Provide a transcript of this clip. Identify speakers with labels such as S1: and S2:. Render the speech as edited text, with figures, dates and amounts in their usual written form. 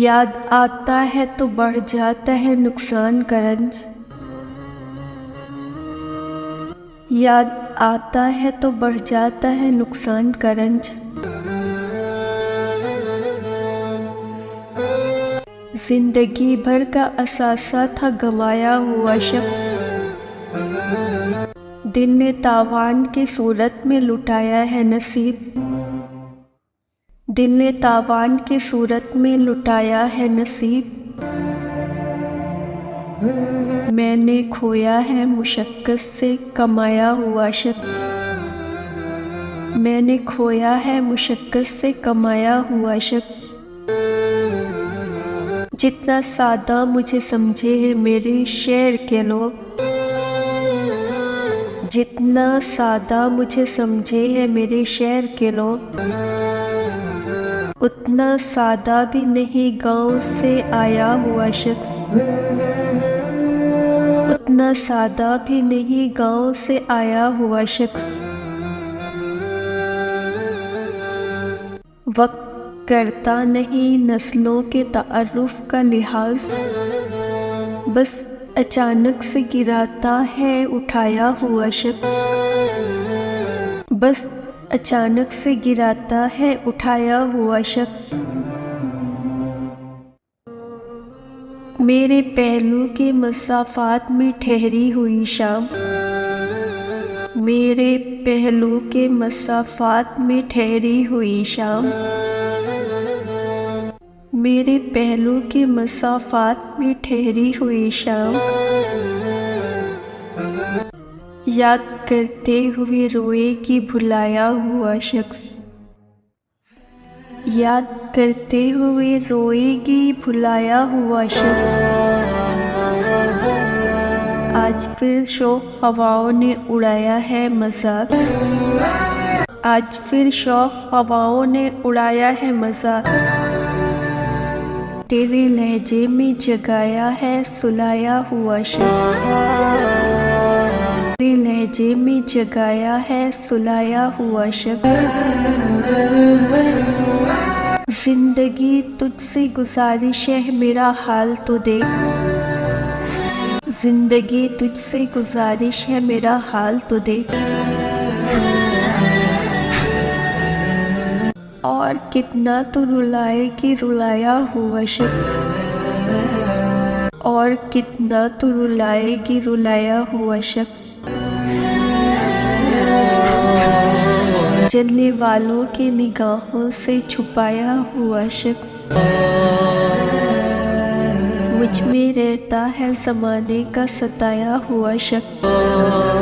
S1: याद आता है तो बढ़ जाता है नुकसान का रंज। याद आता है तो बढ़ जाता है नुकसान का रंज। जिंदगी भर का असासा था गंवाया हुआ शब्द। दिल ने तावान की सूरत में लुटाया है नसीब। दिल ने तावान की सूरत में लुटाया है नसीब। मैंने खोया है मुशक्क़त से कमाया हुआ शब्द। मैंने खोया है मुशक्क़त से कमाया हुआ शब्द। जितना सादा मुझे समझे हैं मेरे शेर के लोग, जितना सादा मुझे समझे हैं मेरे शेर के लोग, उतना सादा भी नहीं गांव से आया हुआ शख्स। उतना सादा भी नहीं गांव से आया हुआ शख्स। वक्त करता नहीं नस्लों के तारुफ का लिहाज, बस अचानक से गिराता है उठाया हुआ शख्स। बस अचानक से गिराता है उठाया हुआ शख्स। मेरे पहलू के मसाफात में ठहरी हुई शाम। मेरे पहलू के मसाफात में ठहरी हुई शाम। मेरे पहलू के मसाफात में ठहरी हुई शाम। याद करते हुए रोएगी भुलाया हुआ शख्स। याद करते हुए रोएगी भुलाया हुआ शख्स। आज फिर शौक हवाओं ने उड़ाया है मजाक। आज फिर शौक हवाओं ने उड़ाया है मजाक। तेरे लहजे में जगाया है सुलाया हुआ शख्स। तेरे लहजे में जगाया है सुलाया हुआ शख्स। जिंदगी तुझसे गुजारिश है मेरा हाल तो देख। जिंदगी तुझसे गुजारिश है मेरा हाल तो देख। और कितना तो रुलाएगी रुलाया हुआ शख्स। और कितना तो रुलाएगी रुलाया हुआ शख्स। जलने वालों की निगाहों से छुपाया हुआ शख्स। मुझ में रहता है ज़माने का सताया हुआ शख्स।